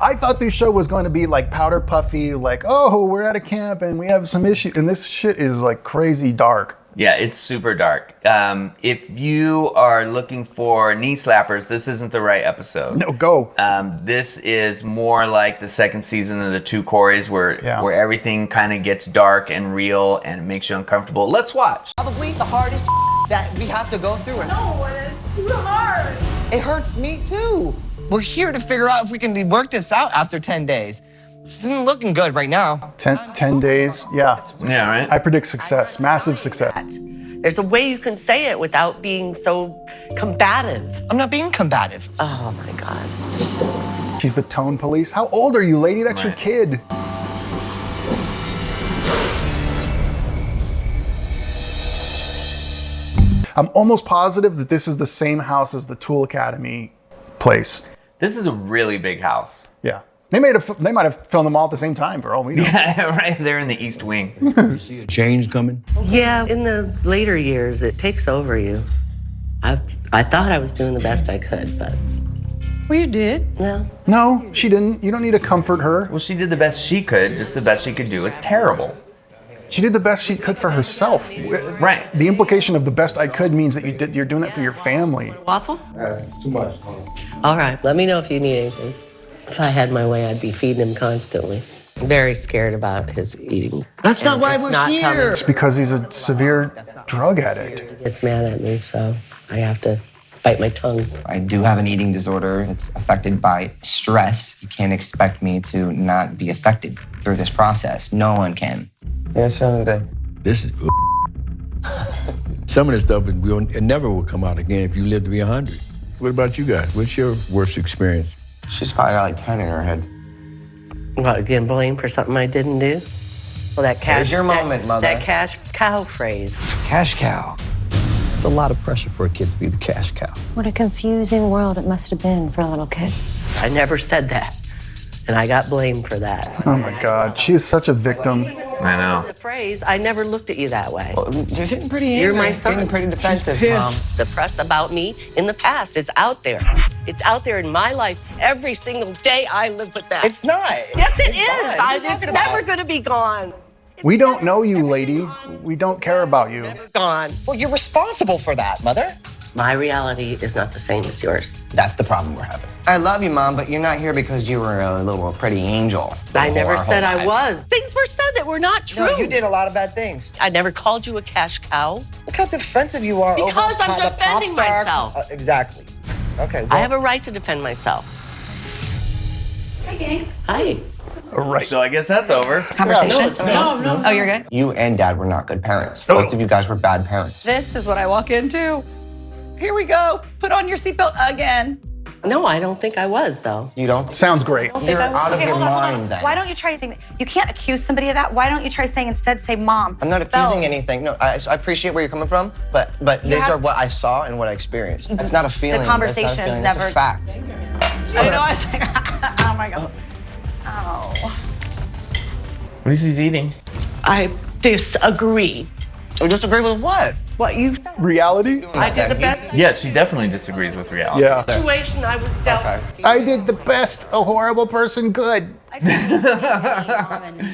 I thought this show was going to be like powder puffy, like, oh, we're at a camp and we have some issues. And this shit is like crazy dark. Yeah, it's super dark. If you are looking for knee slappers, this isn't the right episode. No, go. This is more like the second season of the Two Corys, where everything kind of gets dark and real and makes you uncomfortable. Let's watch. Probably the hardest that we have to go through. No, it's too hard. It hurts me too. We're here to figure out if we can work this out after 10 days. This isn't looking good right now. 10 days, yeah. Yeah, right? I predict success, massive success. There's a way you can say it without being so combative. I'm not being combative. Oh my God. She's the tone police. How old are you, lady? That's your kid. I'm almost positive that this is the same house as the Tool Academy place. This is a really big house. Yeah. They might have filmed them all at the same time for all we know. Yeah, right there in the East Wing. You see a change coming? Yeah, in the later years, it takes over you. I thought I was doing the best I could, but. Well, you did. No. No, she didn't. You don't need to comfort her. Well, she did the best she could, just the best she could do. It's terrible. She did the best she could for herself. Right. The implication of the best I could means that you're doing it for your family. Waffle? It's too much. All right, let me know if you need anything. If I had my way, I'd be feeding him constantly. I'm very scared about his eating. That's not why It's we're not here. coming. It's because he's a severe drug addict. He gets mad at me, so I have to bite my tongue. I do have an eating disorder. It's affected by stress. You can't expect me to not be affected through this process. No one can. Yes, sir. This is some of this stuff it never will come out again if you live to be 100. What about you guys? What's your worst experience? She's probably got like 10 in her head. What, getting blamed for something I didn't do? Well, that cash. There's your moment, mother. That cash cow phrase. Cash cow. It's a lot of pressure for a kid to be the cash cow. What a confusing world it must have been for a little kid. I never said that, and I got blamed for that. Oh my God, she is such a victim. I know. The phrase, I never looked at you that way. Well, you're getting pretty angry. You're my son. Getting pretty defensive, She's Mom. pissed. The press about me in the past is out there. It's out there in my life. Every single day I live with that. It's not. Yes, it It's is. fine. What are you It's talking never about? going to be gone. We don't know you, lady. We don't care about you. Gone. Well, you're responsible for that, Mother. My reality is not the same as yours. That's the problem we're having. I love you, Mom, but you're not here because you were a little pretty angel. I never Our whole said I lives. was. Things were said that were not true. No, you did a lot of bad things. I never called you a cash cow. Look how defensive you are. Because over I'm the pop defending star. myself. Exactly. Okay. Well, I have a right to defend myself. Hi, gang. Hi. All right. So I guess that's over. Conversation? No. Oh, you're good? You and Dad were not good parents. Both of you guys were bad parents. This is what I walk into. Here we go. Put on your seatbelt again. No, I don't think I was, though. You don't? Sounds great. You're out of your mind then. Why don't you try saying that? You can't accuse somebody of that. Why don't you try saying instead, say mom? I'm not accusing anything. No, I appreciate where you're coming from, but these are what I saw and what I experienced. That's not a feeling. conversation's That's not a feeling. never- That's a fact. I know. I was like, oh my God. Oh. At least he's eating. I disagree. You disagree with what? What you Reality? I did the best Yes, she definitely disagrees with reality. Yeah. situation I was dealt. I did the best a horrible person could.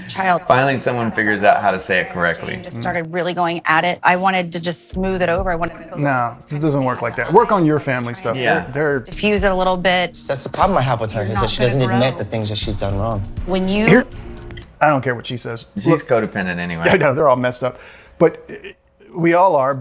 Child. Finally, someone figures out how to say it correctly. Just started really going at it. I wanted to just smooth it over. I wanted to No, it doesn't work like that. Work on your family stuff. Yeah. They're diffuse it a little bit. That's the problem I have with her, is that she doesn't admit the things that she's done wrong. When you here. I don't care what she says. She's codependent anyway. I know they're all messed up, but we all are.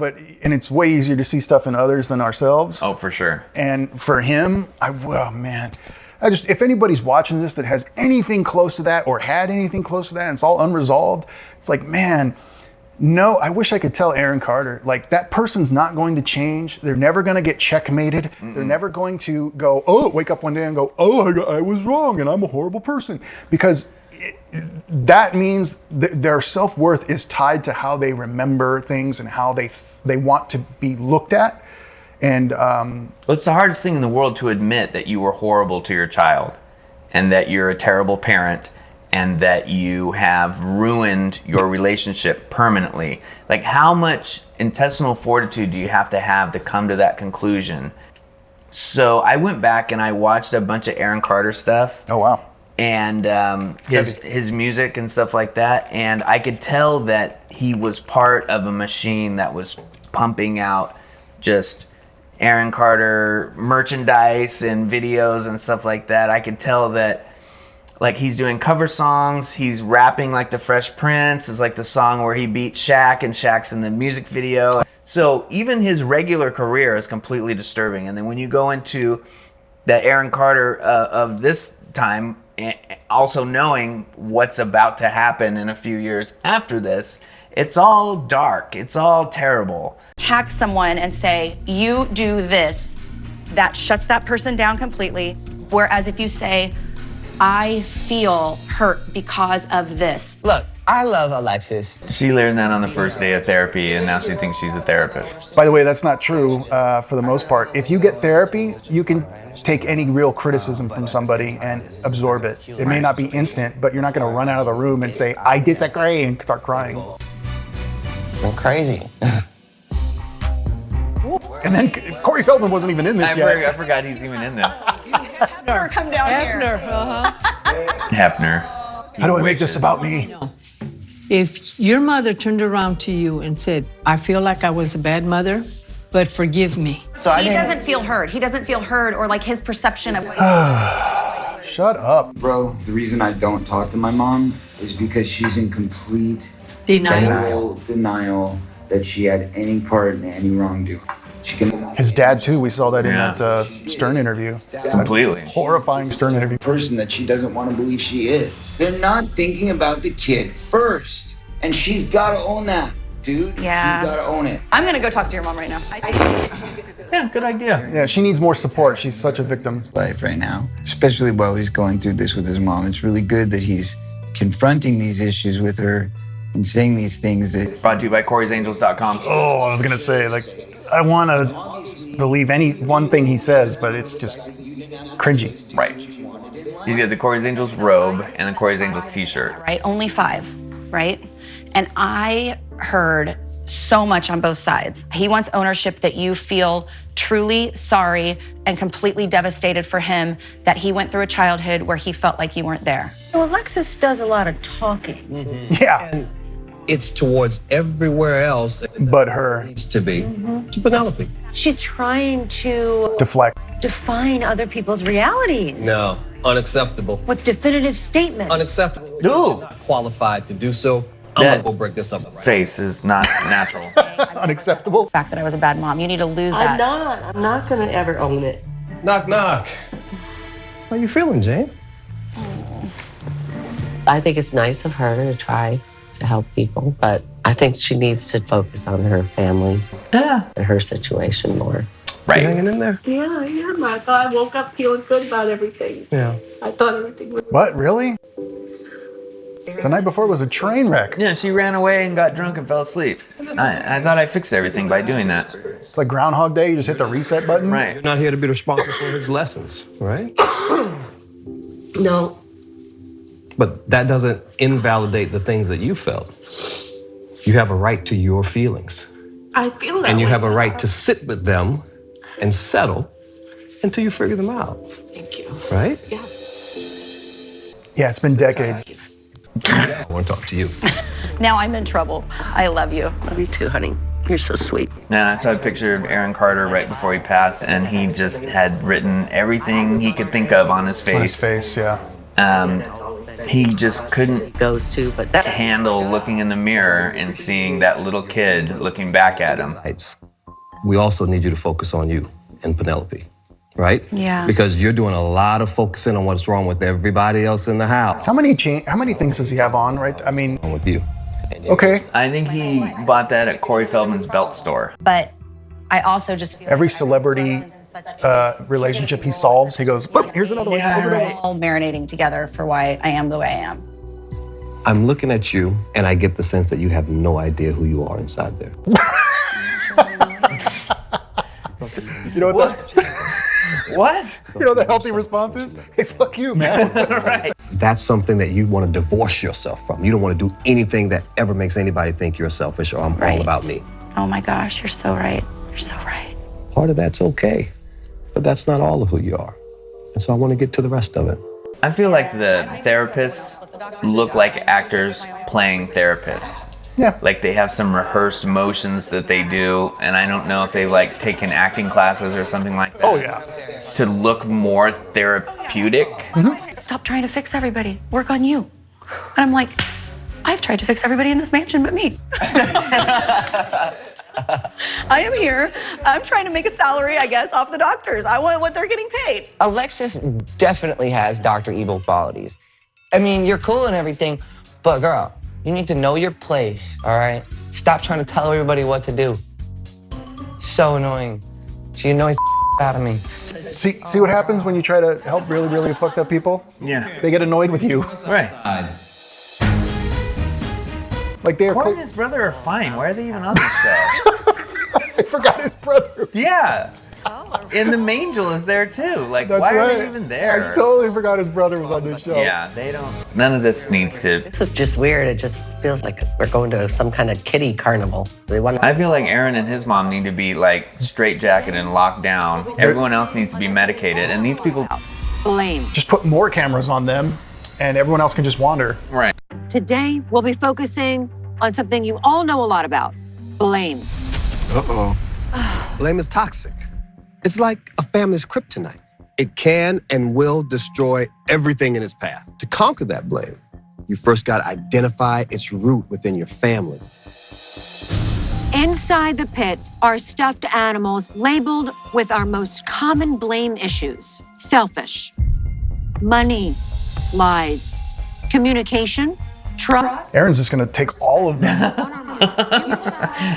And it's way easier to see stuff in others than ourselves. Oh, for sure. And for him, if anybody's watching this that has anything close to that or had anything close to that and it's all unresolved, it's like, man, no, I wish I could tell Aaron Carter, like, that person's not going to change. They're never going to get checkmated. They're never going to go, wake up one day and go, I was wrong and I'm a horrible person. Because that means their self-worth is tied to how they remember things and how they want to be looked at. And Well, it's the hardest thing in the world to admit that you were horrible to your child and that you're a terrible parent and that you have ruined your relationship permanently. Like, how much intestinal fortitude do you have to come to that conclusion? So I went back and I watched a bunch of Aaron Carter stuff. oh wow. and his music and stuff like that. And I could tell that he was part of a machine that was pumping out just Aaron Carter merchandise and videos and stuff like that. I could tell that, like, he's doing cover songs, he's rapping like the Fresh Prince, is like the song where he beat Shaq and Shaq's in the music video. So even his regular career is completely disturbing. And then when you go into the Aaron Carter of this time, also knowing what's about to happen in a few years after this, it's all dark, it's all terrible. Attack someone and say, you do this, that shuts that person down completely. Whereas if you say, I feel hurt because of this. Look, I love Alexis. She learned that on the first day of therapy, and now she thinks she's a therapist. By the way, that's not true for the most part. If you get therapy, you can take any real criticism from somebody and absorb it. It may not be instant, but you're not going to run out of the room and say, I disagree, and start crying. You're crazy. And then Corey Feldman wasn't even in this yet. I forgot he's even in this. Hefner, come down here. Hefner. How do I make this about me? If your mother turned around to you and said, I feel like I was a bad mother, but forgive me. So He doesn't feel heard. He doesn't feel heard, or like his perception of what Shut up. Bro, the reason I don't talk to my mom is because she's in complete denial that she had any part in any wrongdoing. His dad too, we saw that in that Stern interview. Completely. Horrifying Stern interview. Person that she doesn't want to believe she is. They're not thinking about the kid first. And she's got to own that, dude. Yeah. She's got to own it. I'm gonna go talk to your mom right now. Yeah, good idea. Yeah, she needs more support. She's such a victim. Life right now, especially while he's going through this with his mom. It's really good that he's confronting these issues with her and saying these things that... Brought to you by Corey'sAngels.com. Oh, I was going to say, like, I want to believe any one thing he says, but it's just cringy. Right. He's got the Corey's Angels robe and the Corey's Angels t-shirt. right? Only 5, right? And I heard so much on both sides. He wants ownership that you feel truly sorry and completely devastated for him that he went through a childhood where he felt like you weren't there. So Alexis does a lot of talking. Yeah. And it's towards everywhere else But her. needs to be to Penelope. She's trying to Deflect. define other people's realities. No, unacceptable. With definitive statements. Unacceptable. Ooh. Not qualified to do so. I'm That gonna go break this up. face is not natural. Unacceptable. The fact that I was a bad mom, you need to lose that. I'm not gonna ever own it. Knock, knock. How you feeling, Jane? I think it's nice of her to try to help people, but I think she needs to focus on her family and her situation more. Right. You hanging in there? Yeah, I am. I thought I woke up feeling good about everything. Yeah. I thought everything was... What, really? The night before was a train wreck. Yeah, she ran away and got drunk and fell asleep. I thought I fixed everything by doing that. It's like Groundhog Day, you just hit the reset button. Right. You're not here to be responsible for his lessons, right? No. But that doesn't invalidate the things that you felt. You have a right to your feelings. I feel that And you way. have a right to sit with them and settle until you figure them out, Thank you. right? Yeah. Yeah, it's been decades. I want to talk to you. Now I'm in trouble. I love you. Love you too, honey. You're so sweet. And I saw a picture of Aaron Carter right before he passed, and he just had written everything he could think of on his face. On his face, yeah. He just couldn't Goes to, but that handle looking in the mirror and seeing that little kid looking back at him. We also need you to focus on you and Penelope, right? Yeah. Because you're doing a lot of focusing on what's wrong with everybody else in the house. How many things does he have on, right? I mean, With you. okay. I think he bought that at Corey Feldman's belt store. But I also just feel Every celebrity relationship he solves, he goes, "Boop, here's another one. Yeah, Here's another right. one." all marinating together for why I am the way I am. I'm looking at you and I get the sense that you have no idea who you are inside there. You know what? What? You know the healthy response is, "Hey, fuck you, man." Right. That's something that you want to divorce yourself from. You don't want to do anything that ever makes anybody think you're selfish or I'm all Right. about me. Oh my gosh, you're so right. You're so right. Part of that's okay, but that's not all of who you are. And so I want to get to the rest of it. I feel like the therapists look like actors playing therapists. Yeah. Like they have some rehearsed motions that they do, and I don't know if they've like taken acting classes or something like that. Oh yeah. To look more therapeutic. Stop trying to fix everybody. Work on you. And I'm like, I've tried to fix everybody in this mansion but me. I am here. I'm trying to make a salary, I guess, off the doctors. I want what they're getting paid. Alexis definitely has Dr. Evil qualities. I mean, you're cool and everything, but girl, you need to know your place, all right? Stop trying to tell everybody what to do. So annoying. She annoys the out of me. See what happens when you try to help really, really fucked up people? Yeah. They get annoyed with you. Right. Like they are. Corey and his brother are fine. Why are they even on this show? I forgot his brother. Yeah. And the Mangel is there too. Like, That's why are right. they even there? I totally forgot his brother was on this show. Yeah, they don't. None of this needs to. This was just weird. It just feels like we're going to some kind of kiddie carnival. I feel like Aaron and his mom need to be like straitjacketed and locked down. Everyone else needs to be medicated, and these people. Blame. Just put more cameras on them, and everyone else can just wander. Right. Today, we'll be focusing on something you all know a lot about, blame. Uh-oh. Blame is toxic. It's like a family's kryptonite. It can and will destroy everything in its path. To conquer that blame, you first got to identify its root within your family. Inside the pit are stuffed animals labeled with our most common blame issues: selfish, money, lies, communication, trust. Aaron's just gonna take all of them.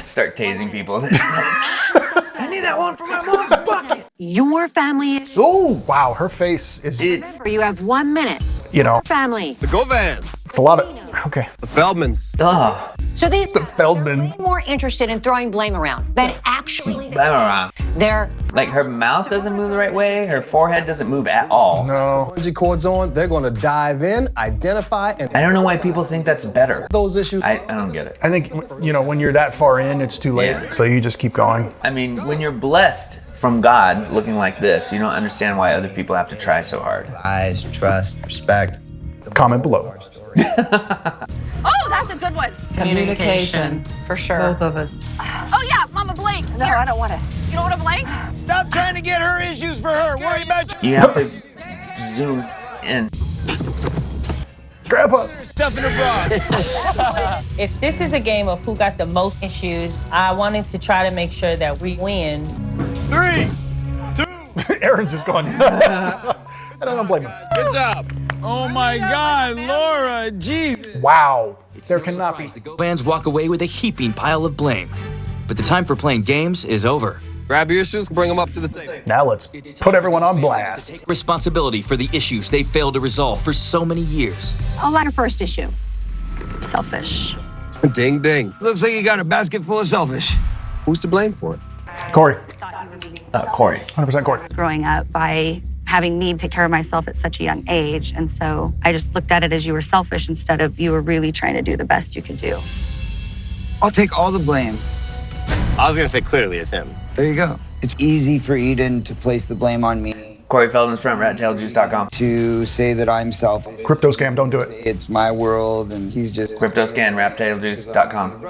Start tasing people. I need that one for my mom's bucket. Your family. Oh, wow, her face is. It's. You have 1 minute. You know. Family. The Govans. It's a lot of. Okay. The Feldmans. Ugh. So these The Feldmans. more interested in throwing blame around than actually. They're Like her mouth doesn't move the right way. Her forehead doesn't move at all. No. Energy cords on. They're going to dive in, identify, and I don't know why people think that's better. those issues. I don't get it. I think, you know, when you're that far in, it's too late. Yeah. So you just keep going. I mean, when you're blessed from God looking like this, you don't understand why other people have to try so hard. Lies, trust, respect. Comment below. Oh, that's a good one. Communication. For sure. Both of us. Oh yeah, Mama Blank. No, I don't want to. You don't want to blank? Stop trying to get her issues for her. Worry about You have to zoom in. Grandpa. stuff in the bra. If this is a game of who got the most issues, I wanted to try to make sure that we win. 3, 2. Aaron's just going nuts. And I don't blame him. Good job. Oh my God, Laura, Jesus. Wow. There cannot be. Fans walk away with a heaping pile of blame. But the time for playing games is over. Grab your issues, bring them up to the table. Now let's put everyone on blast. Take responsibility for the issues they failed to resolve for so many years. I'll let her first issue. Selfish. Ding, ding. Looks like you got a basket full of selfish. Who's to blame for it? Corey. Corey. 100% Corey. Growing up by having me take care of myself at such a young age. And so I just looked at it as you were selfish instead of you were really trying to do the best you could do. I'll take all the blame. I was gonna say clearly it's him. There you go. It's easy for Eden to place the blame on me. Corey Feldman's from rattailjuice.com. To say that I'm selfish. Crypto scam, don't do it. It's my world and he's just... CryptoScan, rattailjuice.com.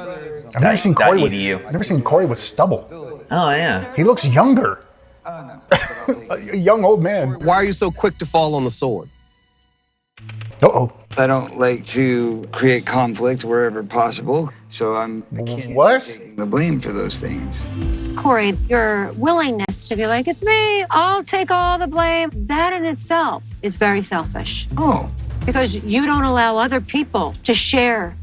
I've never seen Corey with, .edu. I've never seen Corey with stubble. Oh, yeah. He looks younger. A young old man. Why are you so quick to fall on the sword? Uh-oh. I don't like to create conflict wherever possible, so I'm akin to taking the blame for those things. Corey, your willingness to be like, it's me, I'll take all the blame, that in itself is very selfish. Oh. Because you don't allow other people to share.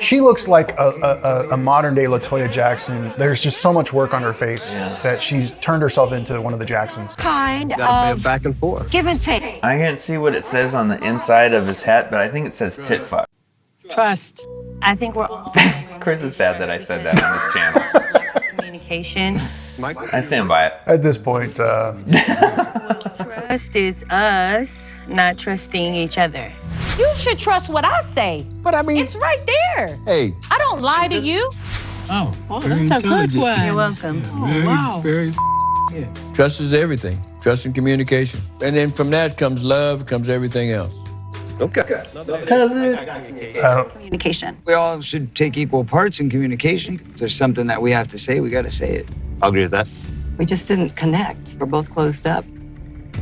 She looks like a modern day LaToya Jackson. There's just so much work on her face that she's turned herself into one of the Jacksons. Kind It's gotta of be a back and forth. give and take. I can't see what it says on the inside of his hat, but I think it says tit fuck. Trust. I think we're all Chris is sad that I said that on this channel. communication. I stand by it. At this point, Trust is us not trusting each other. You should trust what I say. But I mean, It's right there. hey. I don't lie to you. Oh, that's a good one. You're welcome. Oh, wow. Trust is everything. Trust and communication. And then from that comes love, comes everything else. Okay. Communication. We all should take equal parts in communication. If there's something that we have to say, we got to say it. I'll agree with that. We just didn't connect. We're both closed up.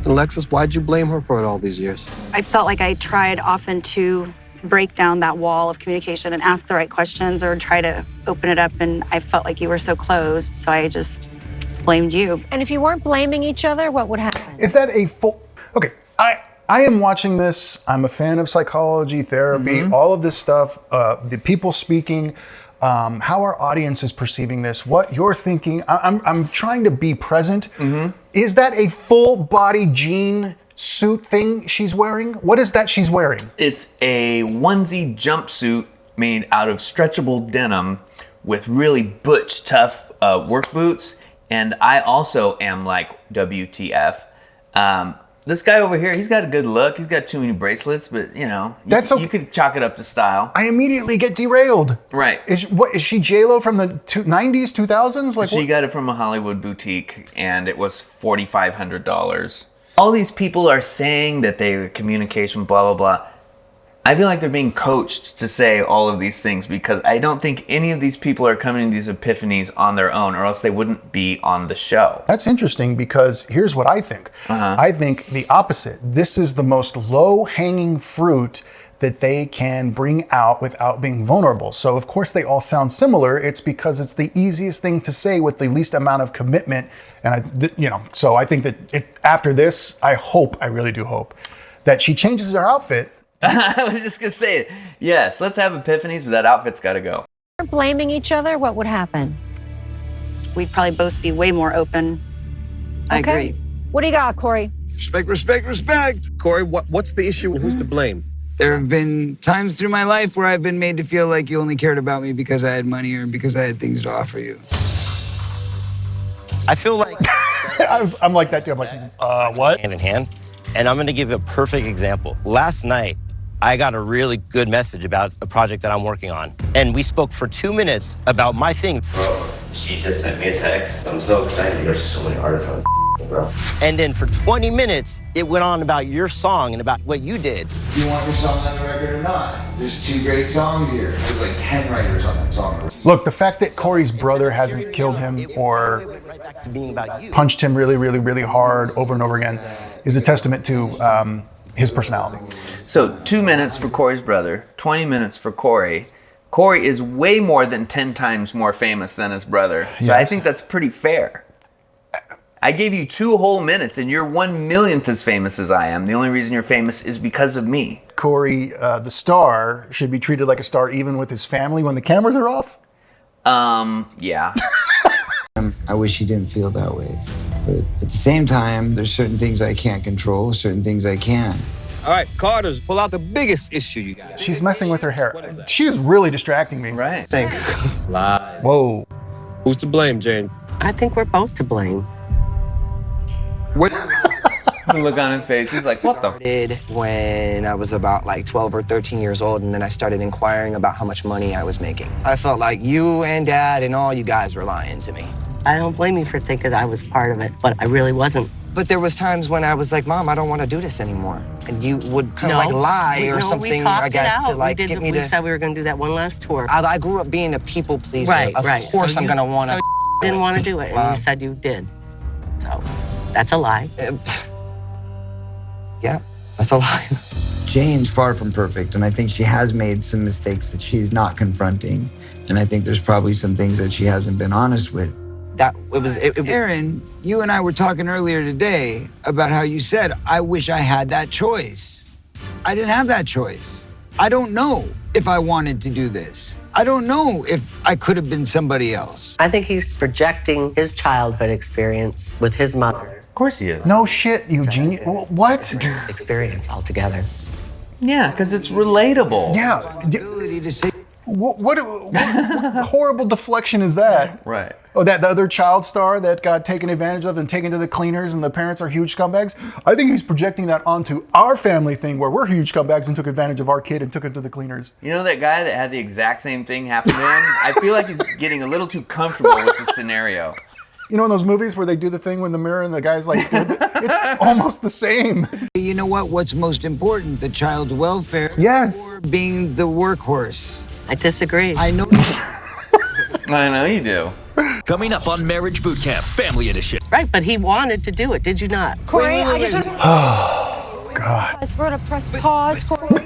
Alexis, why'd you blame her for it all these years? I felt like I tried often to break down that wall of communication and ask the right questions or try to open it up, and I felt like you were so closed, so I just blamed you. And if you weren't blaming each other, what would happen? Is that a full... Okay, I am watching this. I'm a fan of psychology, therapy, all of this stuff, the people speaking, how our audience is perceiving this, what you're thinking. I'm trying to be present. Is that a full body jean suit thing she's wearing? What is that she's wearing? It's a onesie jumpsuit made out of stretchable denim with really butch, tough work boots. And I also am like, WTF. This guy over here, he's got a good look. He's got too many bracelets, but you know, you could chalk it up to style. I immediately get derailed. Right. Is she J-Lo from the 90s, 2000s? Like, she got it from a Hollywood boutique, and it was $4,500. All these people are saying that they communication, blah, blah, blah. I feel like they're being coached to say all of these things because I don't think any of these people are coming to these epiphanies on their own, or else they wouldn't be on the show. That's interesting because here's what I think. I think the opposite. This is the most low-hanging fruit that they can bring out without being vulnerable. So of course they all sound similar. It's because it's the easiest thing to say with the least amount of commitment. And so I think that after this, I really do hope that she changes her outfit. I was just gonna say it. Yes, let's have epiphanies, but that outfit's gotta go. If you weren't blaming each other, what would happen? We'd probably both be way more open. I agree. What do you got, Corey? Respect, respect, respect. Corey, what's the issue and who's to blame? There have been times through my life where I've been made to feel like you only cared about me because I had money or because I had things to offer you. I feel like I'm like that too. I'm like, what? Hand in hand. And I'm gonna give you a perfect example. Last night, I got a really good message about a project that I'm working on. And we spoke for 2 minutes about my thing. Bro, she just sent me a text. I'm so excited. There's so many artists on this, bro. And then for 20 minutes, it went on about your song and about what you did. Do you want your song on the record or not? There's 2 great songs here. There's like 10 writers on that song. Look, the fact that Corey's brother hasn't killed him or punched him really, really, really hard over and over again is a testament to his personality. So 2 minutes for Corey's brother, 20 minutes for Corey. Corey is way more than 10 times more famous than his brother. So I think that's pretty fair. I gave you 2 whole minutes and you're 1/1,000,000th as famous as I am. The only reason you're famous is because of me. Corey, the star, should be treated like a star even with his family when the cameras are off? Yeah. I wish he didn't feel that way. But at the same time, there's certain things I can't control, certain things I can. All right, Carter's, pull out the biggest issue you got. She's messing with her hair. She is really distracting me. Right. Lies. Whoa. Who's to blame, Jane? I think we're both to blame. What? The look on his face, he's like, what the? Did when I was about like 12 or 13 years old, and then I started inquiring about how much money I was making. I felt like you and Dad and all you guys were lying to me. I don't blame you for thinking I was part of it, but I really wasn't. But there was times when I was like, Mom, I don't want to do this anymore. And you would kind of like lie or something, we talked I guess, it out. to like we get me we to... said we were going to do that one last tour. I grew up being a people pleaser. Right, of right. course So I'm going to want to... So didn't want to do it, and you said you did. So that's a lie. Yeah, that's a lie. Jane's far from perfect, and I think she has made some mistakes that she's not confronting. And I think there's probably some things that she hasn't been honest with. Aaron, you and I were talking earlier today about how you said, I wish I had that choice. I didn't have that choice. I don't know if I wanted to do this. I don't know if I could have been somebody else. I think he's projecting his childhood experience with his mother. Of course he is. No shit, Eugene. What? Experience altogether. Yeah, because it's relatable. Yeah. Ability to say, what horrible deflection is that? Right. Oh, that the other child star that got taken advantage of and taken to the cleaners and the parents are huge scumbags? I think he's projecting that onto our family thing where we're huge scumbags and took advantage of our kid and took him to the cleaners. You know that guy that had the exact same thing happen to him? I feel like he's getting a little too comfortable with the scenario. You know in those movies where they do the thing with the mirror and the guy's like, It's almost the same. You know what? What's most important? The child's welfare. Yes. Or being the workhorse. I disagree. I know. I know you do. Coming up on Marriage Boot Camp, Family Edition. Right, but he wanted to do it, did you not? Corey, I just want to. Oh, God. I swear to press pause, Corey.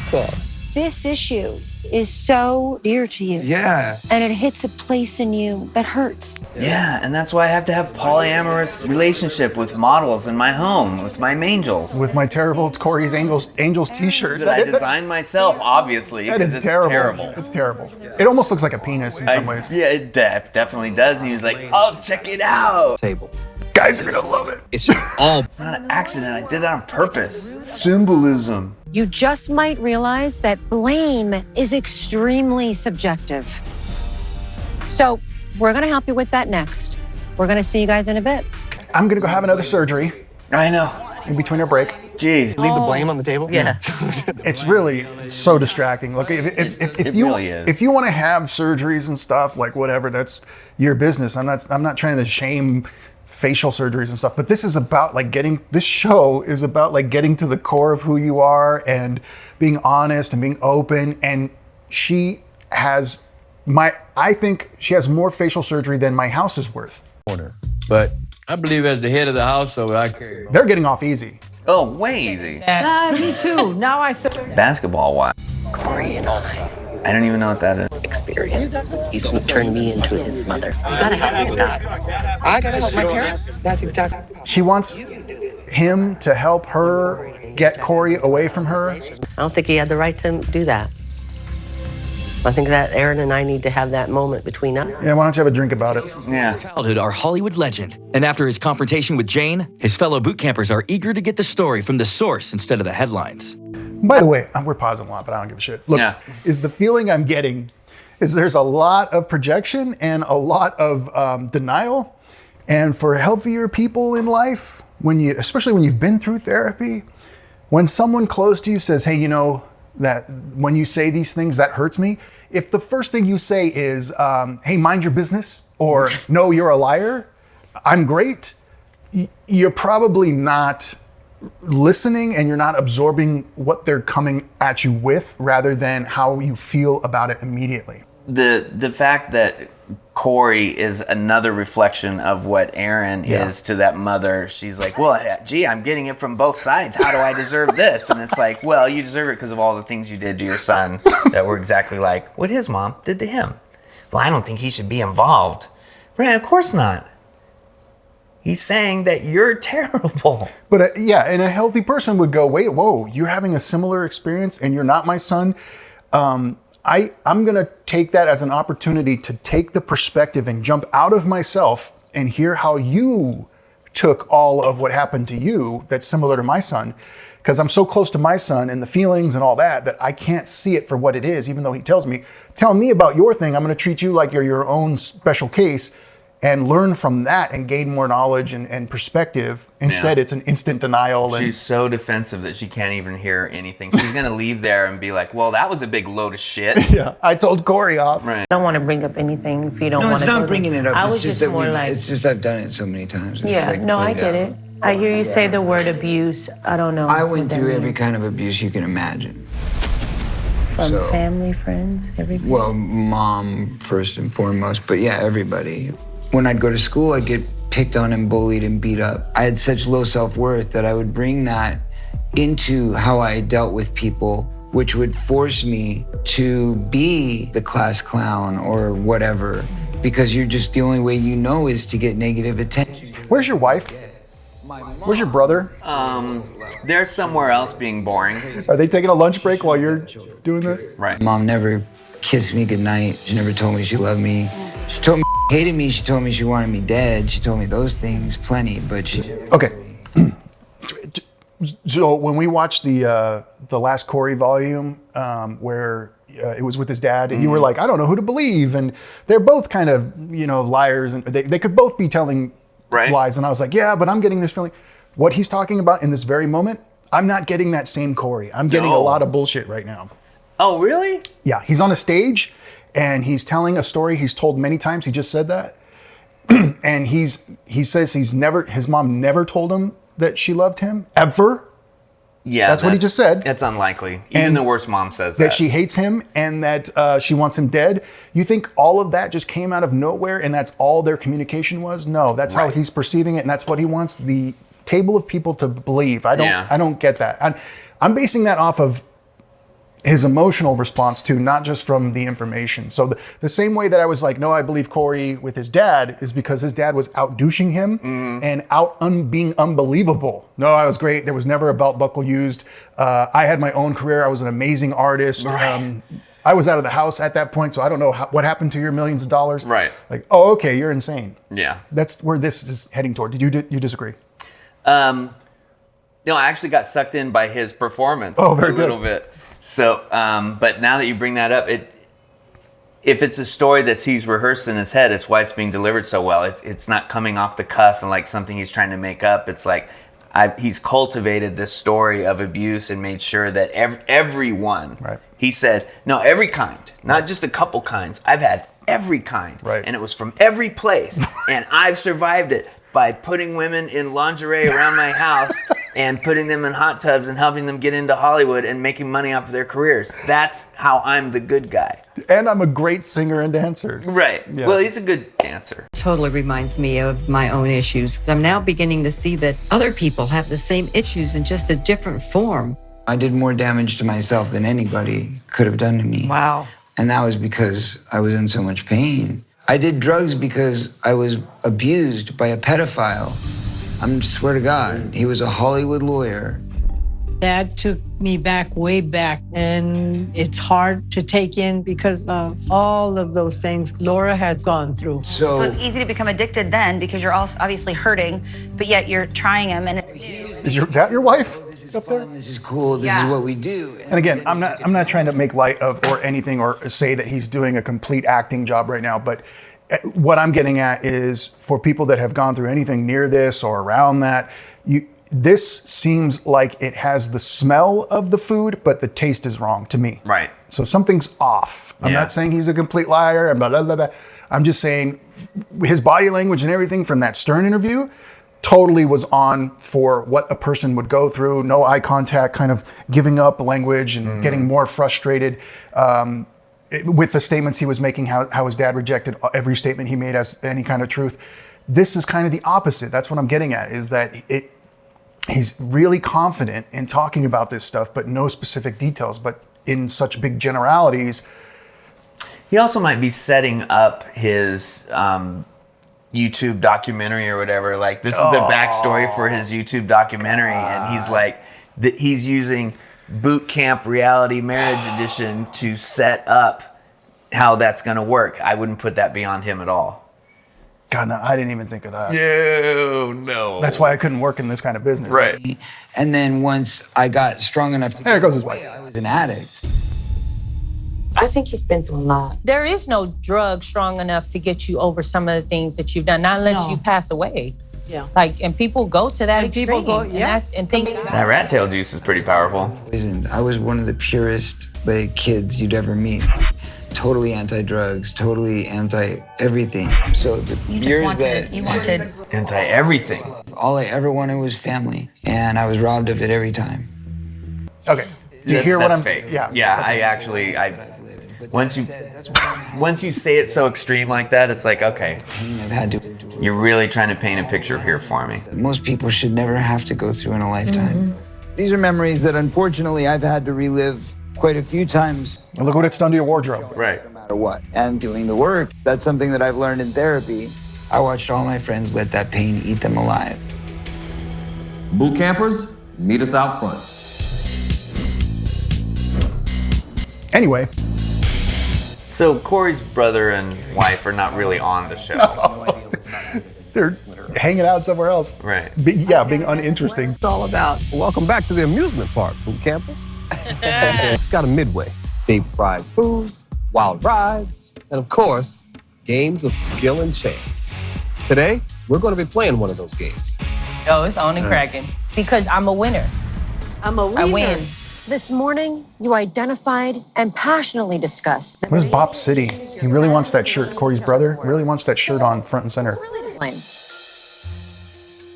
Pause. This issue is so dear to you. Yeah. And it hits a place in you that hurts. Yeah, and that's why I have to have polyamorous relationship with models in my home, with my angels. With my terrible Corey's Angels t-shirt. That I designed myself, obviously, That because is it's terrible. terrible. It's terrible. It almost looks like a penis in some ways. Yeah, it definitely does. And he was like, oh, check it out. Table. Guys are gonna love it. It's all. It's not an accident. I did that on purpose. Symbolism. You just might realize that blame is extremely subjective. So we're going to help you with that next. We're going to see you guys in a bit. I'm gonna go have another surgery. I know. In between our break. Jeez. Leave the blame on the table? Yeah. It's really so distracting. Look, if you really is. if you want to have surgeries and stuff, like whatever, that's your business. I'm not trying to shame facial surgeries and stuff, but this is about like this show is about like getting to the core of who you are and being honest and being open. And I think she has more facial surgery than my house is worth. But I believe as the head of the household, They're getting off easy. Oh, way easy. Me too. Now I feel Basketball wise. Corey and I don't even know what that is. experience. He's turned me into his mother. You gotta help me stop. I gotta help my parents. That's exactly. She wants him to help her get Corey away from her. I don't think he had the right to do that. I think that Aaron and I need to have that moment between us. Yeah, why don't you have a drink about it? Yeah. Childhood, our Hollywood legend. And after his confrontation with Jane, his fellow boot campers are eager to get the story from the source instead of the headlines. By the way, we're pausing a lot, but I don't give a shit. Look, is the feeling I'm getting is there's a lot of projection and a lot of denial. And for healthier people in life, especially when you've been through therapy, when someone close to you says, hey, you know, that when you say these things, that hurts me. If the first thing you say is, hey, mind your business, or no, you're a liar, I'm great, you're probably not listening and you're not absorbing what they're coming at you with rather than how you feel about it immediately. The fact that Corey is another reflection of what Aaron is to that mother. She's like, well, gee, I'm getting it from both sides. How do I deserve this? And it's like, well, you deserve it because of all the things you did to your son that were exactly like what his mom did to him. Well, I don't think he should be involved. Right, of course not. He's saying that you're terrible. But and a healthy person would go, wait, whoa, you're having a similar experience and you're not my son. I'm going to take that as an opportunity to take the perspective and jump out of myself and hear how you took all of what happened to you that's similar to my son. Because I'm so close to my son and the feelings and all that I can't see it for what it is, even though he tells me, tell me about your thing. I'm going to treat you like you're your own special case and learn from that and gain more knowledge and perspective. Instead, it's an instant denial. She's so defensive that she can't even hear anything. She's going to leave there and be like, well, that was a big load of shit. Yeah, I told Corey off. Right. I don't want to bring up anything if you don't No, want it's to. not bringing it up. I It's was just more like. It's just I've done it so many times. It's Yeah, like, no, I get it. I hear you say the word abuse. I don't know. I what went that through means. every kind of abuse you can imagine. From family, friends, everything. Well, mom first and foremost, but yeah, everybody. When I'd go to school, I'd get picked on and bullied and beat up. I had such low self-worth that I would bring that into how I dealt with people, which would force me to be the class clown or whatever, because you're just the only way you know is to get negative attention. Where's your wife? Where's your brother? They're somewhere else being boring. Are they taking a lunch break while you're doing this? Right. Mom never kissed me goodnight. She never told me she loved me. She told me she hated me. She told me she wanted me dead. She told me those things plenty, but she... Okay. So when we watched the last Corey volume, where it was with his dad, and you were like, I don't know who to believe, and they're both kind of, liars, and they could both be telling lies, and I was like, yeah, but I'm getting this feeling. What he's talking about in this very moment, I'm not getting that same Corey. I'm getting a lot of bullshit right now. Oh, really? Yeah, he's on a stage, and he's telling a story he's told many times. He just said that. And he says his mom never told him that she loved him ever. Yeah, that's what he just said. That's unlikely. Even the worst mom says that. That she hates him and that she wants him dead. You think all of that just came out of nowhere and that's all their communication was? No, that's how he's perceiving it and that's what he wants the table of people to believe. I don't get that. I'm basing that off of his emotional response to, not just from the information. So the same way that I was like, no, I believe Corey with his dad is because his dad was out douching him and being unbelievable. No, I was great. There was never a belt buckle used. I had my own career. I was an amazing artist. Right. I was out of the house at that point, so I don't know what happened to your millions of dollars. Right. Like, oh, okay, you're insane. Yeah. That's where this is heading toward. Did you disagree? No, I actually got sucked in by his performance a little bit. So, but now that you bring that up, if it's a story that he's rehearsed in his head, it's why it's being delivered so well. It's not coming off the cuff and like something he's trying to make up. It's like he's cultivated this story of abuse and made sure that everyone, he said, no, every kind, not just a couple kinds. I've had every kind. And it was from every place. And I've survived it by putting women in lingerie around my house and putting them in hot tubs and helping them get into Hollywood and making money off of their careers. That's how I'm the good guy. And I'm a great singer and dancer. Right. Yeah. Well, he's a good dancer. Totally reminds me of my own issues. I'm now beginning to see that other people have the same issues in just a different form. I did more damage to myself than anybody could have done to me. Wow. And that was because I was in so much pain. I did drugs because I was abused by a pedophile. I swear to God, he was a Hollywood lawyer. Dad took me back, way back, and it's hard to take in because of all of those things Laura has gone through. So it's easy to become addicted then because you're obviously hurting, but yet you're trying him and it's Is that your wife up there? This is cool. This is what we do. And again, I'm not trying to make light of or anything or say that he's doing a complete acting job right now, but what I'm getting at is for people that have gone through anything near this or around that, this seems like it has the smell of the food, but the taste is wrong to me. Right. So something's off. I'm not saying he's a complete liar and blah, blah, blah, blah. I'm just saying his body language and everything from that Stern interview totally was on for what a person would go through. No eye contact, kind of giving up language and getting more frustrated. With the statements he was making, how his dad rejected every statement he made as any kind of truth. This is kind of the opposite. That's what I'm getting at, is that he's really confident in talking about this stuff, but no specific details, but in such big generalities. He also might be setting up his YouTube documentary or whatever. Like, this is the backstory for his YouTube documentary, and he's like, he's using Boot Camp Reality Marriage Edition to set up how that's going to work. I wouldn't put that beyond him at all. God, no, I didn't even think of that. No. That's why I couldn't work in this kind of business. Right. And then once I got strong enough to there goes his wife. I was an addict. I think he's been through a lot. There is no drug strong enough to get you over some of the things that you've done, not unless you pass away. Yeah. Like, and people go to that extreme. People go, And think That rat tail juice is pretty powerful. I was one of the purest kids you'd ever meet. Totally anti-drugs, totally anti-everything. So the you wanted anti-everything. All I ever wanted was family, and I was robbed of it every time. Okay. Do you hear what I'm fake. Yeah. Yeah, once you say it so extreme like that, it's like, okay, you're really trying to paint a picture here for me. Most people should never have to go through in a lifetime. These are memories that unfortunately I've had to relive quite a few times. And look what it's done to your wardrobe. Right. No matter what. And doing the work, that's something that I've learned in therapy. I watched all my friends let that pain eat them alive. Boot campers, meet us out front. Anyway. So Corey's brother and wife are not really on the show. No. They're hanging out somewhere else. Right. Being uninteresting. It's all about. Welcome back to the amusement park, boot campers. It's got a midway. Deep fried food, wild rides, and of course, games of skill and chance. Today, we're going to be playing one of those games. Oh, it's on and cracking. Because I'm a winner. I'm a winner. I win. This morning, you identified and passionately discussed. Where's Bop City? He really wants that shirt. Corey's brother really wants that shirt on front and center.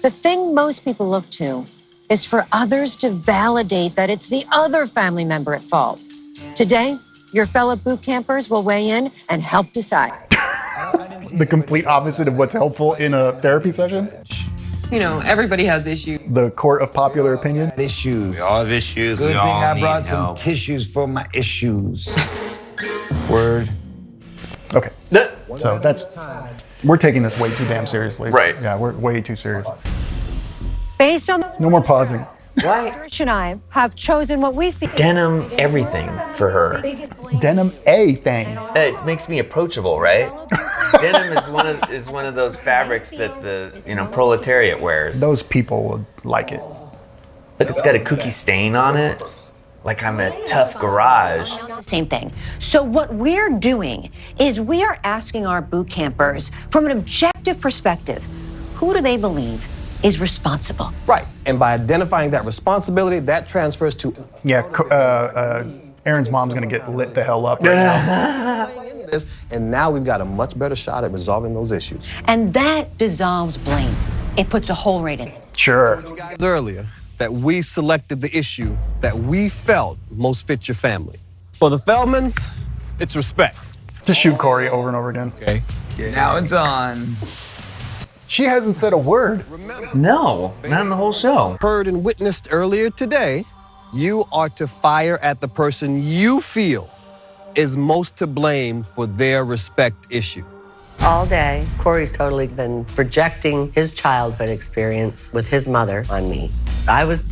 The thing most people look to is for others to validate that it's the other family member at fault. Today, your fellow boot campers will weigh in and help decide. The complete opposite of what's helpful in a therapy session. You know, everybody has issues. The court of popular opinion. Issues. We all have issues. Good we thing all I need brought help. some tissues for my issues. Word. Okay. So we're taking this way too damn seriously. Right. Yeah, we're way too serious. Based on No more pausing. Rich and I have chosen what we feel. Denim everything for her. Denim a thing. It makes me approachable, right? Denim is one of those fabrics that the proletariat wears. Those people would like it. Look, it's got a cookie stain on it. Like I'm a tough garage. Same thing. So what we're doing is we are asking our boot campers from an objective perspective, who do they believe is responsible? Right. And by identifying that responsibility, that transfers to... Yeah, Aaron's mom's gonna get lit the hell up right now. And now we've got a much better shot at resolving those issues. And that dissolves blame. It puts a hole right in it. Sure. Guys, earlier, that we selected the issue that we felt most fit your family. For the Feldmans, it's respect. Just shoot Corey over and over again. Okay. Now it's on. She hasn't said a word. No, not in the whole show. Heard and witnessed earlier today, you are to fire at the person you feel is most to blame for their respect issue. All day, Corey's totally been projecting his childhood experience with his mother on me. I was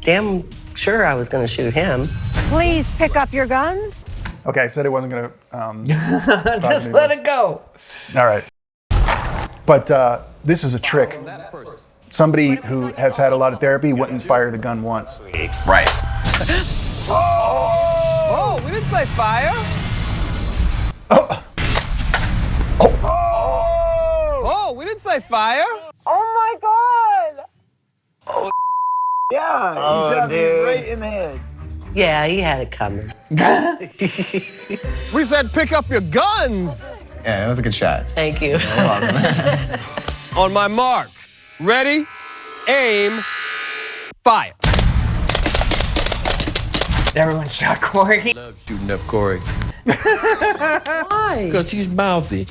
damn sure I was going to shoot him. Please pick up your guns. Okay, I said it wasn't gonna. Just let it go. All right. But this is a trick. Somebody who has had a lot of therapy wouldn't fire the gun once. Right. Oh, we didn't say fire. Oh, we didn't say fire. Oh my God! Yeah, he shot me right in the head. Yeah, he had it coming. We said pick up your guns. Yeah, that was a good shot. Thank you. On my mark, ready, aim, fire. Everyone shot Corey. Love shooting up Corey. Why? Because he's mouthy.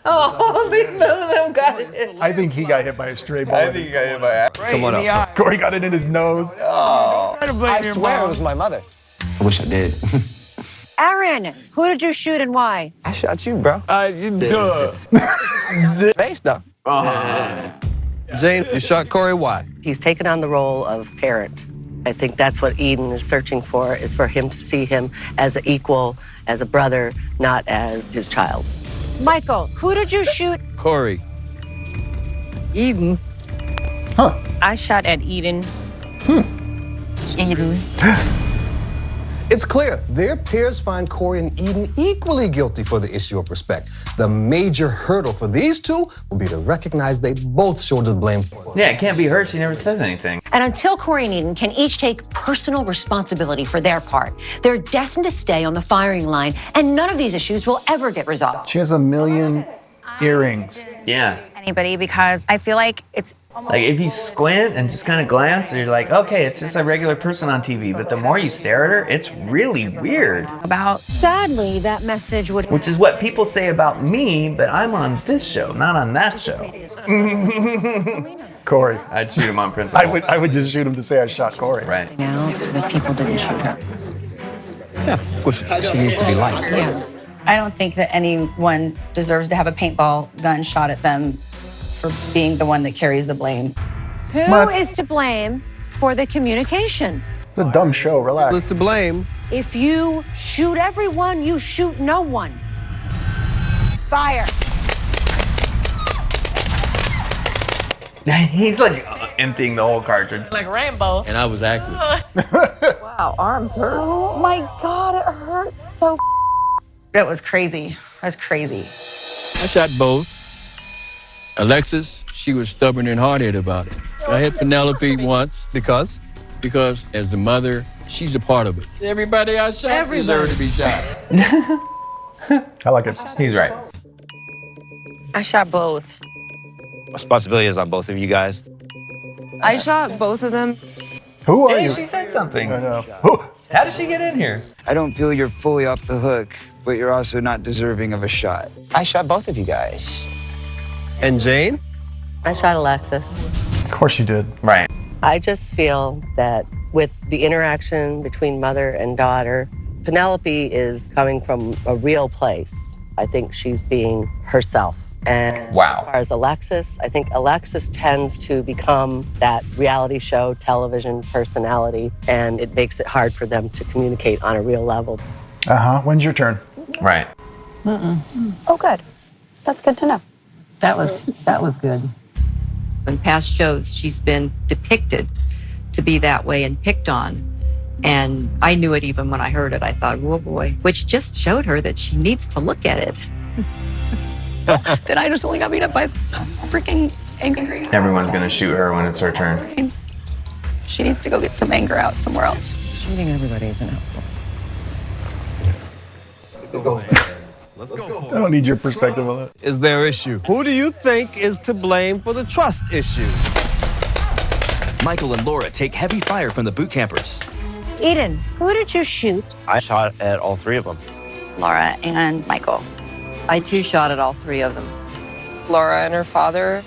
Oh, none of them got it. I think he got hit by a stray bullet. I think he got hit by it. Come on up. Corey got it in his nose. Oh. I swear it was my mother. I wish I did. Aaron, who did you shoot and why? I shot you, bro. Duh. Face, though. Jane, you shot Corey, why? He's taken on the role of parent. I think that's what Eden is searching for, is for him to see him as an equal, as a brother, not as his child. Michael, who did you shoot? Corey. Eden. Huh. I shot at Eden. Eden. It's clear their peers find Corey and Eden equally guilty for the issue of respect. The major hurdle for these two will be to recognize they both shoulder blame for it. Yeah, it can't be her. She never says anything. And until Corey and Eden can each take personal responsibility for their part, they're destined to stay on the firing line, and none of these issues will ever get resolved. She has a million earrings. Yeah. Anybody, because I feel like it's Like if you squint and just kind of glance, you're like, okay, it's just a regular person on TV. But the more you stare at her, it's really weird. about. Sadly, that message would. Which is what people say about me, but I'm on this show, not on that show. Corey. I'd shoot him on principle. I would just shoot him to say I shot Corey. Right. Out so that people didn't shoot her. Yeah, well, she needs to be liked. Yeah. I don't think that anyone deserves to have a paintball gun shot at them for being the one that carries the blame. Who is to blame for the communication? It's a dumb show, relax. Who's to blame? If you shoot everyone, you shoot no one. Fire. He's like emptying the whole cartridge. Like Rainbow. And I was active. Wow, arms hurt. Oh my God, it hurts so. It was crazy. It was crazy. I shot both. Alexis, she was stubborn and hard-headed about it. I hit Penelope once. Because? Because as the mother, she's a part of it. Everybody I shot deserved to be shot. I like it. He's right. I shot both. responsibility is on both of you guys. I shot both of them. Who are Hey, you? she said something. I know. How did she get in here? I don't feel you're fully off the hook, but you're also not deserving of a shot. I shot both of you guys. And Jane? I shot Alexis. Of course you did. Right. I just feel that with the interaction between mother and daughter, Penelope is coming from a real place. I think she's being herself. And Wow. as far as Alexis, I think Alexis tends to become that reality show television personality, and it makes it hard for them to communicate on a real level. When's your turn? Right. Oh, good. That's good to know. That was good. In past shows, she's been depicted to be that way and picked on. And I knew it even when I heard it. I thought, oh boy, which just showed her that she needs to look at it. Then I just only got beat up by freaking angry. Everyone's gonna shoot her when it's her turn. She needs to go get some anger out somewhere else. Shooting everybody isn't helpful. I don't need your perspective on that. Is their issue. Who do you think is to blame for the trust issue? Michael and Laura take heavy fire from the boot campers. Eden, who did you shoot? I shot at all three of them. Laura and Michael. I too shot at all three of them. Laura and her father.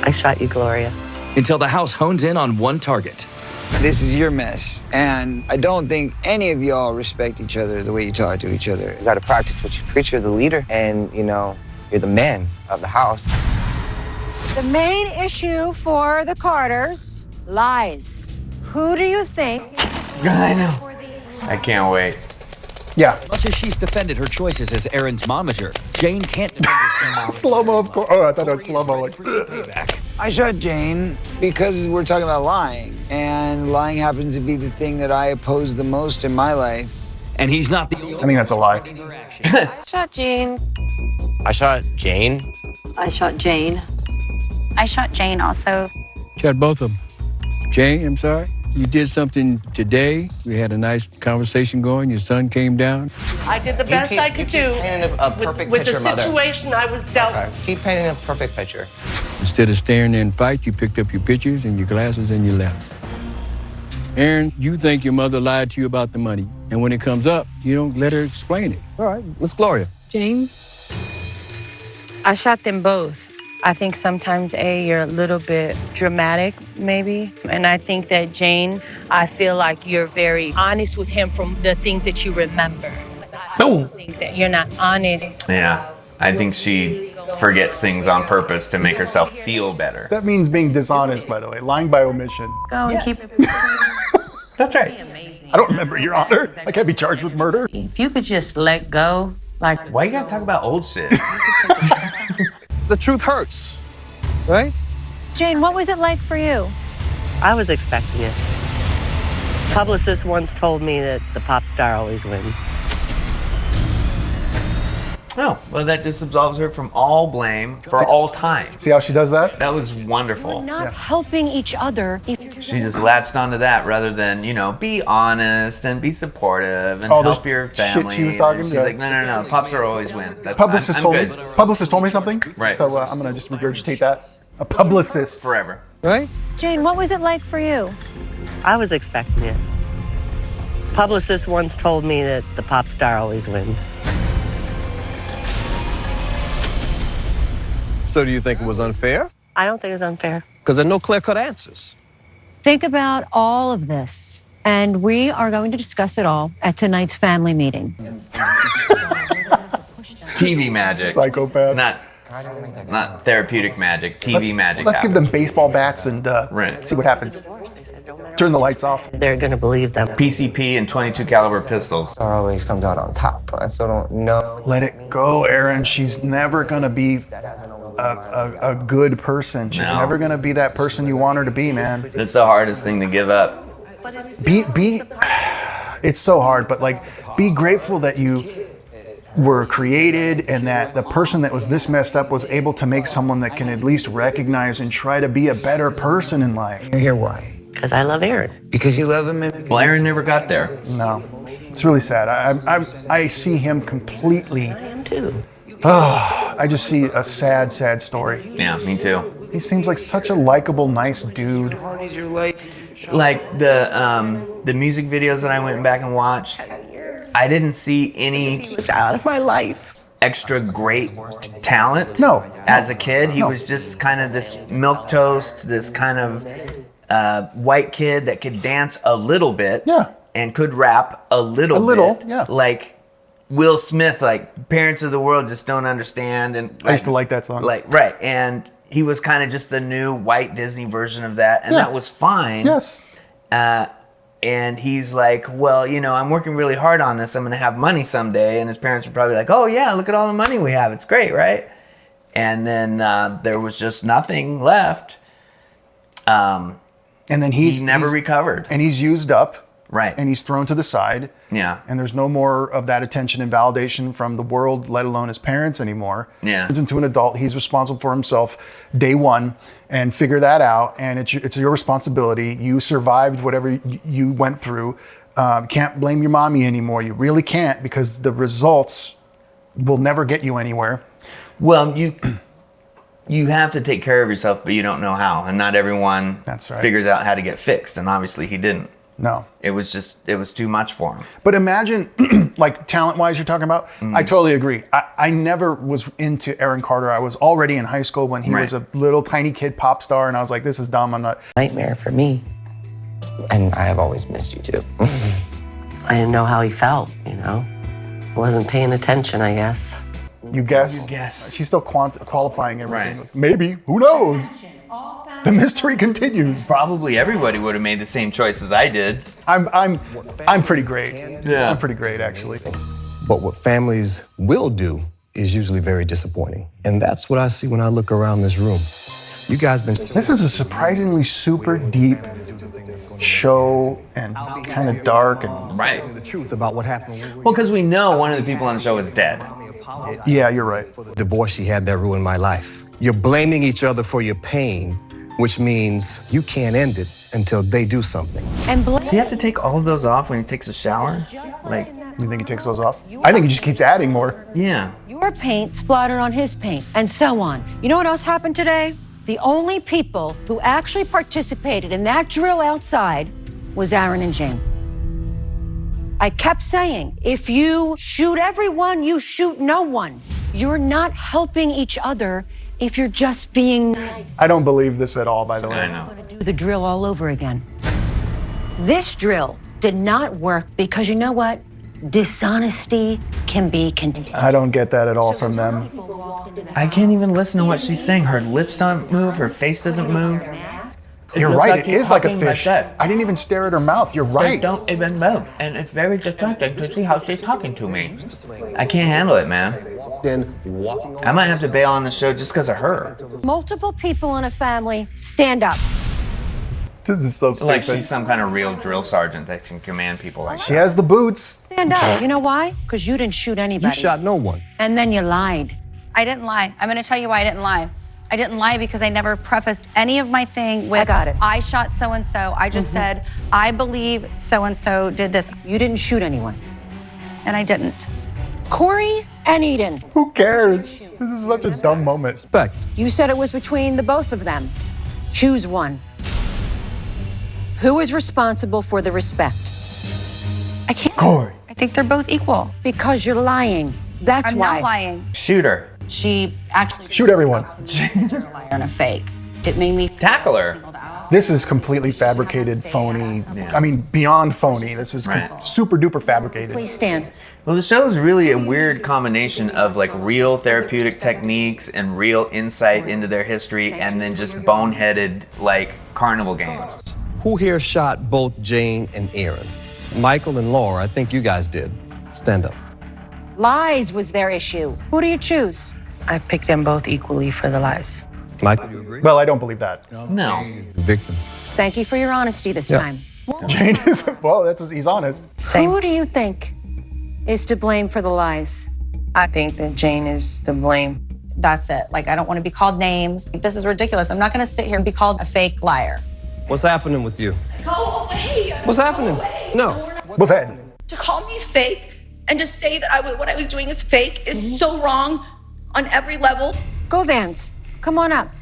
I shot you, Gloria. Until the house hones in on one target. This is your mess, and I don't think any of y'all respect each other the way you talk to each other. You gotta practice what you preach. You're the leader, and you're the man of the house. The main issue for the Carters, lies. Who do you think? I know. I can't wait. Yeah. Much as she's defended her choices as Aaron's momager, Jane can't defend her Slow-mo, of course. Oh, I thought it was slow-mo. Like, I shot Jane because we're talking about lying, and lying happens to be the thing that I oppose the most in my life. And he's not the only I think that's a lie. I shot Jean. I shot Jane. I shot Jane. I shot Jane also. Shot both of them. Jane, I'm sorry. You did something today. We had a nice conversation going. Your son came down. I did the best I could do Painting a perfect with the picture, Mother. situation I was dealt Okay. with. Keep painting a perfect picture. Instead of staring there and fight, you picked up your pictures and your glasses and you left. Aaron, you think your mother lied to you about the money. And when it comes up, you don't let her explain it. All right, Miss Gloria. Jane? I shot them both. I think sometimes, you're a little bit dramatic, maybe. And I think that Jane, I feel like you're very honest with him from the things that you remember. I think that you're not honest. Yeah. I think she forgets things on purpose to make herself feel better. That means being dishonest, by the way. Lying by omission. Go and keep it. That's right. I don't remember, Your Honor. I can't be charged with murder. If you could just let go, like. Why you gotta talk about old shit? The truth hurts, right? Jane, what was it like for you? I was expecting it. Publicist once told me that the pop star always wins. Oh, well, that just absolves her from all blame for all time. See how she does that? That was wonderful. Not helping each other. She just latched onto that rather than, be honest and be supportive and All the help your shit family. she was talking She's about. like, no, pops are always win. That's Publicist I'm told good. me. Publicist told me something. Right. So I'm gonna just regurgitate that. A publicist. Forever. Right? Jane, what was it like for you? I was expecting it. Publicist once told me that the pop star always wins. So do you think it was unfair? I don't think it's unfair. Because there are no clear-cut answers. Think about all of this, and we are going to discuss it all at tonight's family meeting. TV magic. Psychopath. Not therapeutic magic. TV magic. Let's give them baseball bats and Right. see what happens. Turn the lights off. They're gonna believe them. PCP and 22 caliber pistols. Star always comes out on top. I still don't know. Let it go, Aaron. She's never gonna be a good person. She's No. never gonna be that person you want her to be, man. That's the hardest thing to give up. Be. It's so hard, but be grateful that you were created and that the person that was this messed up was able to make someone that can at least recognize and try to be a better person in life. You hear why? Because I love Aaron. Because you love him and Well, Aaron never got there. No, it's really sad. I see him completely. I am too. I just see a sad, sad story. Yeah, me too. He seems like such a likable, nice dude. Like the music videos that I went back and watched, I didn't see any. He was out of my life. Extra great talent. No. As a kid, he No. was just kind of this milquetoast, this kind of white kid that could dance a little bit. Yeah. And could rap a little bit. Yeah. Like Will Smith, like Parents of the World Just Don't Understand. And I used to like that song. Like, right. And he was kind of just the new white Disney version of that. And Yeah. that was fine. Yes. And he's like, well, you know, I'm working really hard on this. I'm going to have money someday. And his parents were probably like, oh, yeah, look at all the money we have. It's great, right? And then there was just nothing left. And then he never recovered. And he's used up. Right. And he's thrown to the side. Yeah. And there's no more of that attention and validation from the world, let alone his parents anymore. Yeah. Turns into an adult. He's responsible for himself day one, and figure that out. And it's your responsibility. You survived whatever you went through. Can't blame your mommy anymore. You really can't, because the results will never get you anywhere. Well, you have to take care of yourself, but you don't know how. And not everyone figures out how to get fixed. And obviously he didn't. No. It was too much for him. But imagine, like talent-wise you're talking about, I totally agree. I never was into Aaron Carter. I was already in high school when he was a little tiny kid pop star, and I was like, this is dumb, I'm not. Nightmare for me. And I have always missed you too. I didn't know how he felt, you know? Wasn't paying attention, I guess. You guess? You guess. She's still qualifying everything. Maybe, who knows? The mystery continues. Probably everybody would have made the same choice as I did. I'm pretty great. Yeah. I'm pretty great, actually. But what families will do is usually very disappointing. And that's what I see when I look around this room. You guys been... This is a surprisingly super deep show, and kind of dark, and the truth about what happened. Well, because we know one of the people on the show is dead. Yeah, you're right. The divorce she had that ruined my life. You're blaming each other for your pain, which means you can't end it until they do something. Does he have to take all of those off when he takes a shower? Like, you think he takes those off? I think he just keeps adding more. Yeah. Your paint splattered on his paint, and so on. You know what else happened today? The only people who actually participated in that drill outside was Aaron and Jane. I kept saying, if you shoot everyone, you shoot no one. You're not helping each other if you're just being nice. I don't believe this at all, by the way. I know. Do the drill all over again. This drill did not work because you know what? Dishonesty can be contagious. I don't get that at all from them. I can't even listen to what she's saying. Her lips don't move. Her face doesn't move. You're looks right. like It he's is like a talking like fish. that. I didn't even stare at her mouth. You're right. They don't even move. And it's very distracting to see how she's talking to me. I can't handle it, man. I might have to bail on the show just because of her. Multiple people in a family, stand up. This is so stupid. Like she's some kind of real drill sergeant that can command people like She has the boots. Stand up. You know why? Because you didn't shoot anybody. You shot no one. And then you lied. I didn't lie. I'm going to tell you why I didn't lie. I didn't lie because I never prefaced any of my thing with, I shot so-and-so. I just said, I believe so-and-so did this. You didn't shoot anyone. And I didn't. Corey and Eden. Who cares? This is such a dumb moment. Respect. You said it was between the both of them. Choose one. Who is responsible for the respect? I can't. Corey. I think they're both equal. Because you're lying. That's I'm why. not lying. Shoot her. She actually Shoot everyone. a liar and a fake. It made me Tackle her. This is completely fabricated, phony. I mean, beyond phony. This is super duper fabricated. Please stand. Well, the show is really a weird combination of like real therapeutic techniques and real insight into their history, and then just boneheaded like carnival games. Who here shot both Jane and Aaron? Michael and Laura, I think you guys did. Stand up. Lies was their issue. Who do you choose? I picked them both equally for the lies. Michael, you agree? Well, I don't believe that. No. Victim. Thank you for your honesty this Yeah. time. Jane is, well, he's honest. Who do you think is to blame for the lies? I think that Jane is to blame. That's it. Like, I don't want to be called names. This is ridiculous. I'm not going to sit here and be called a fake liar. What's happening with you? Go away. What's happening? No. What's happening? To call me fake and to say that what I was doing is fake is so wrong on every level. Go, Vance. Come on up.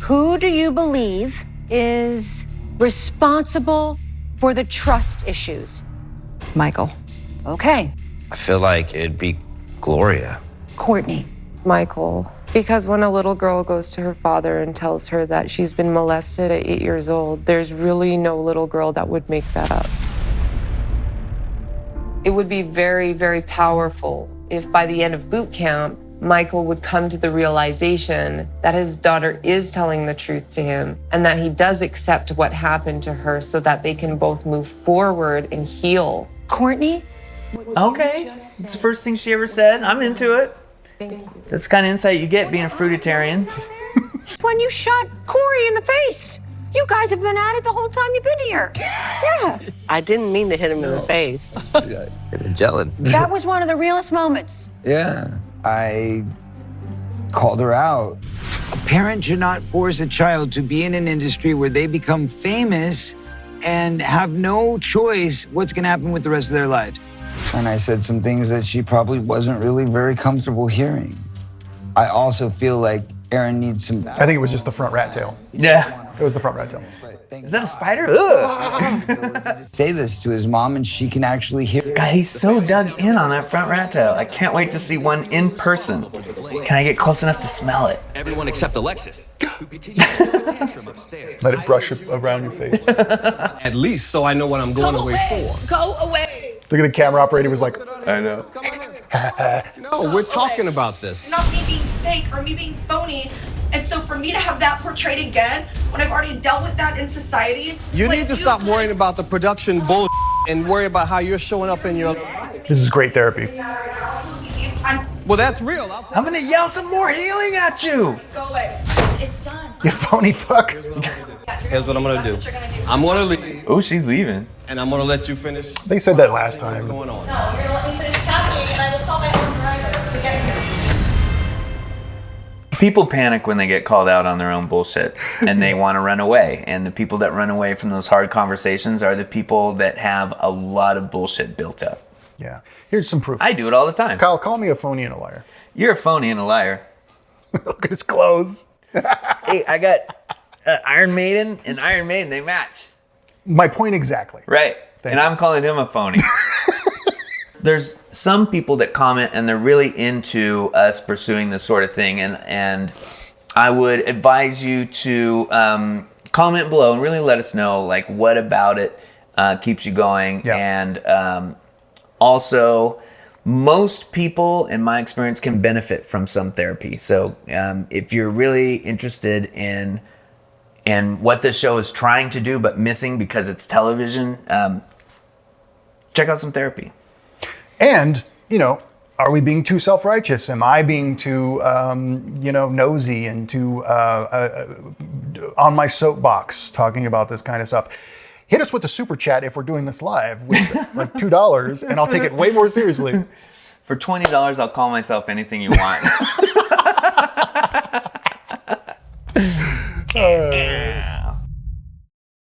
Who do you believe is responsible for the trust issues? Michael. Okay. I feel like it'd be Gloria. Courtney. Michael. Because when a little girl goes to her father and tells her that she's been molested at 8 years old, there's really no little girl that would make that up. It would be very, very powerful if by the end of boot camp, Michael would come to the realization that his daughter is telling the truth to him and that he does accept what happened to her so that they can both move forward and heal. Courtney? Okay, it's the first thing she ever said. I'm into it. That's the kind of insight you get being a fruitarian. When you shot Corey in the face. You guys have been at it the whole time you've been here. Yeah. I didn't mean to hit him in the face. They've been gelling. That was one of the realest moments. Yeah, I called her out. A parent should not force a child to be in an industry where they become famous and have no choice what's gonna happen with the rest of their lives. And I said some things that she probably wasn't really very comfortable hearing. I also feel like Aaron needs some... I think it was just the front rat tail. Yeah. It was the front rat tail. Is that a spider? Ugh. Say this to his mom and she can actually hear. God, he's so dug in on that front rat tail. I can't wait to see one in person. Can I get close enough to smell it? Everyone except Alexis, who continues to throw a tantrum upstairs. Let it brush around your face. At least so I know what I'm going away for. Go away. Look at the camera operator was like, I know. No, we're talking about this. Not me being fake or me being phony. And so for me to have that portrayed again, when I've already dealt with that in society. You need to stop worrying about the production bull and worry about how you're showing up in your life. this is great therapy. Well, that's real. I'm gonna yell some more healing at you. Go away. It's done. You phony fuck. Here's what I'm gonna do. I'm gonna leave. Oh, she's leaving. And I'm gonna let you finish. They said that last time. What's going on? No, you're gonna let me finish packing and I will call my own driver to get here. People panic when they get called out on their own bullshit and they want to run away. And the people that run away from those hard conversations are the people that have a lot of bullshit built up. Yeah. Here's some proof. I do it all the time. Kyle, call me a phony and a liar. You're a phony and a liar. Look at his clothes. Hey, I got Iron Maiden and Iron Maiden, they match. My point exactly. Right. And I'm calling him a phony. There's some people that comment and they're really into us pursuing this sort of thing. And I would advise you to comment below and really let us know, like, what about it keeps you going. Yeah. And also, most people, in my experience, can benefit from some therapy. So if you're really interested in what this show is trying to do but missing because it's television, check out some therapy. And, you know, are we being too self-righteous? Am I being too, nosy and too on my soapbox talking about this kind of stuff? Hit us with the super chat if we're doing this live with like $2, and I'll take it way more seriously. For $20, I'll call myself anything you want.